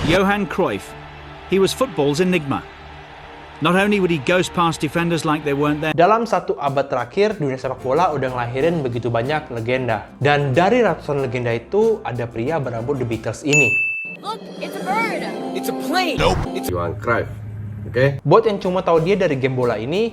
Johan Cruyff. He was football's enigma. Not only would he ghost past defenders like they weren't there. Dalam satu abad terakhir, dunia sepak bola udah ngelahirin begitu banyak legenda. Dan dari ratusan legenda itu, ada pria berambut The Beatles ini. Look, it's a bird. It's a plane. Nope. It's Johan Cruyff. Oke. Buat yang cuma tahu dia dari game bola ini,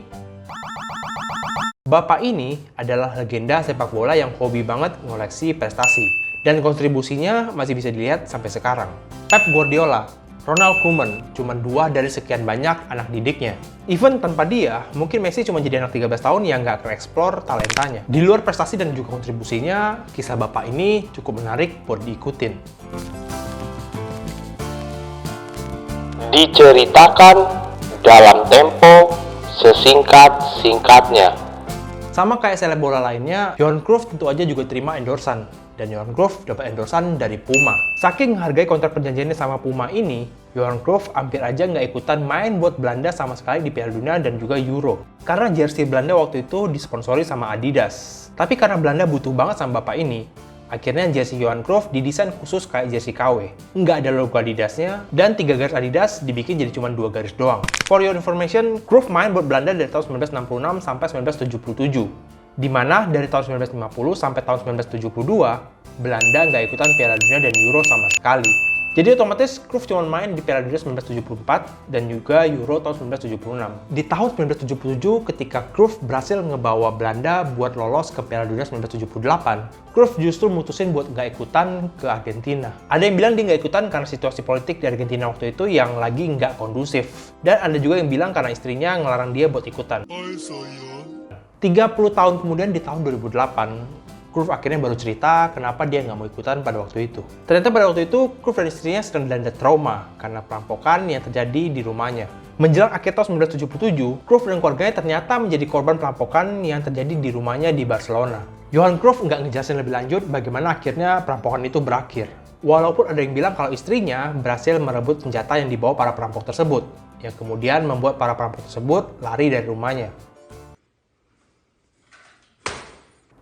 bapak ini adalah legenda sepak bola yang hobi banget ngoleksi prestasi. Dan kontribusinya masih bisa dilihat sampai sekarang. Pep Guardiola, Ronald Koeman, cuma 2 dari sekian banyak anak didiknya. Even tanpa dia, mungkin Messi cuma jadi anak 13 tahun yang nggak nge-explore talentanya. Di luar prestasi dan juga kontribusinya, kisah bapak ini cukup menarik buat diikutin. Diceritakan dalam tempo sesingkat-singkatnya. Sama kayak seleb bola lainnya, Johan Cruyff tentu aja juga terima endorsan. Dan Johan Cruyff dapat endorsan dari Puma. Saking menghargai kontrak perjanjiannya sama Puma ini, Johan Cruyff hampir aja nggak ikutan main buat Belanda sama sekali di Piala Dunia dan juga Euro. Karena jersey Belanda waktu itu disponsori sama Adidas. Tapi karena Belanda butuh banget sama bapak ini, akhirnya jersey Johan Cruyff didesain khusus kayak jersey KW. Nggak ada logo Adidasnya, dan 3 garis Adidas dibikin jadi cuma 2 garis doang. For your information, Cruyff main buat Belanda dari tahun 1966 sampai 1977. Di mana dari tahun 1950 sampai tahun 1972, Belanda nggak ikutan Piala Dunia dan Euro sama sekali. Jadi otomatis Cruyff cuma main di Piala Dunia 1974 dan juga Euro tahun 1976. Di tahun 1977 ketika Cruyff berhasil ngebawa Belanda buat lolos ke Piala Dunia 1978, Cruyff justru mutusin buat nggak ikutan ke Argentina. Ada yang bilang dia nggak ikutan karena situasi politik di Argentina waktu itu yang lagi nggak kondusif. Dan ada juga yang bilang karena istrinya ngelarang dia buat ikutan. 30 tahun kemudian di tahun 2008, Cruyff akhirnya baru cerita kenapa dia nggak mau ikutan pada waktu itu. Ternyata pada waktu itu, Cruyff dan istrinya sedang dilanda trauma karena perampokan yang terjadi di rumahnya. Menjelang akhir tahun 1977, Cruyff dan keluarganya ternyata menjadi korban perampokan yang terjadi di rumahnya di Barcelona. Johan Cruyff nggak ngejelasin lebih lanjut bagaimana akhirnya perampokan itu berakhir. Walaupun ada yang bilang kalau istrinya berhasil merebut senjata yang dibawa para perampok tersebut, yang kemudian membuat para perampok tersebut lari dari rumahnya.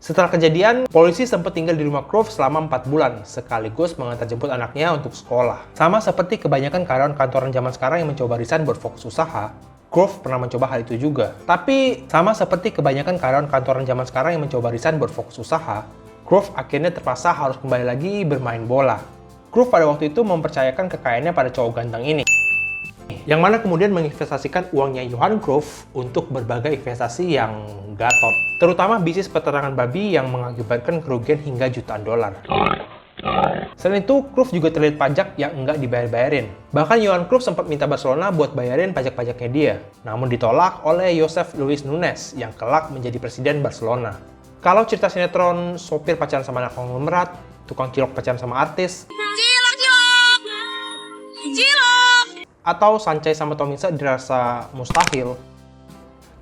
Setelah kejadian, polisi sempat tinggal di rumah Cruyff selama 4 bulan, sekaligus mengantar jemput anaknya untuk sekolah. Sama seperti kebanyakan karyawan kantoran zaman sekarang yang mencoba resign buat fokus usaha, Cruyff pernah mencoba hal itu juga. Tapi, sama seperti kebanyakan karyawan kantoran zaman sekarang yang mencoba resign buat fokus usaha, Cruyff akhirnya terpaksa harus kembali lagi bermain bola. Cruyff pada waktu itu mempercayakan kekayaannya pada cowok ganteng ini. Yang mana kemudian menginvestasikan uangnya Johan Cruyff untuk berbagai investasi yang gatot. Terutama bisnis peternakan babi yang mengakibatkan kerugian hingga jutaan dolar. Selain itu, Cruyff juga terlilit pajak yang enggak dibayar-bayarin. Bahkan Johan Cruyff sempat minta Barcelona buat bayarin pajak-pajaknya dia. Namun ditolak oleh Josep Luis Nunes yang kelak menjadi presiden Barcelona. Kalau cerita sinetron sopir pacaran sama anak konglomerat, tukang cilok pacaran sama artis, atau Sanchez sama Tomica dirasa mustahil,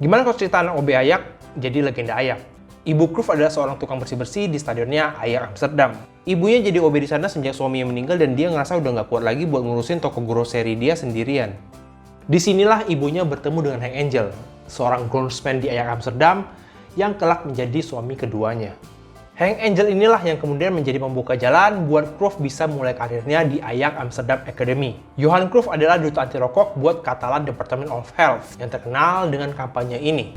gimana kalau cerita anak OB Ajax jadi legenda Ajax? Ibu Cruyff adalah seorang tukang bersih-bersih di stadionnya Ajax Amsterdam. Ibunya jadi OB di sana sejak suaminya meninggal dan dia ngerasa udah nggak kuat lagi buat ngurusin toko groseri dia sendirian. Disinilah ibunya bertemu dengan Hank Angel, seorang groundsman di Ajax Amsterdam yang kelak menjadi suami keduanya. Hank Angel inilah yang kemudian menjadi pembuka jalan buat Cruyff bisa mulai karirnya di Ajax Amsterdam Academy. Johan Cruyff adalah duta anti rokok buat Catalan Department of Health yang terkenal dengan kampanye ini.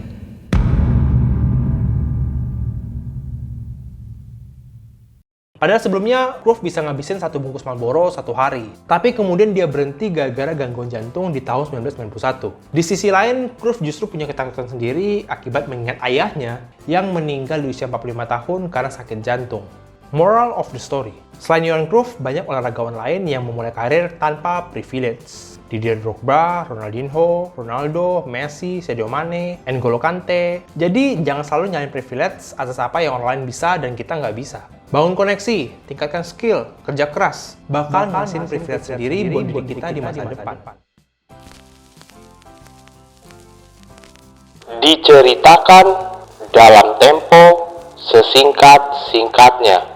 Padahal sebelumnya, Cruyff bisa ngabisin 1 bungkus Marlboro 1 hari. Tapi kemudian dia berhenti gara-gara gangguan jantung di tahun 1991. Di sisi lain, Cruyff justru punya ketakutan sendiri akibat mengingat ayahnya yang meninggal di usia 45 tahun karena sakit jantung. Moral of the story. Selain Johan Cruyff, banyak olahragawan lain yang memulai karir tanpa privilege. Didier Drogba, Ronaldinho, Ronaldo, Messi, Sadio Mane, N'Golo Kante. Jadi, jangan selalu nyalain privilege atas apa yang orang lain bisa dan kita nggak bisa. Bangun koneksi, tingkatkan skill, kerja keras, bakal ngasihin privilege sendiri buat diri kita di masa depan. Diceritakan dalam tempo sesingkat-singkatnya.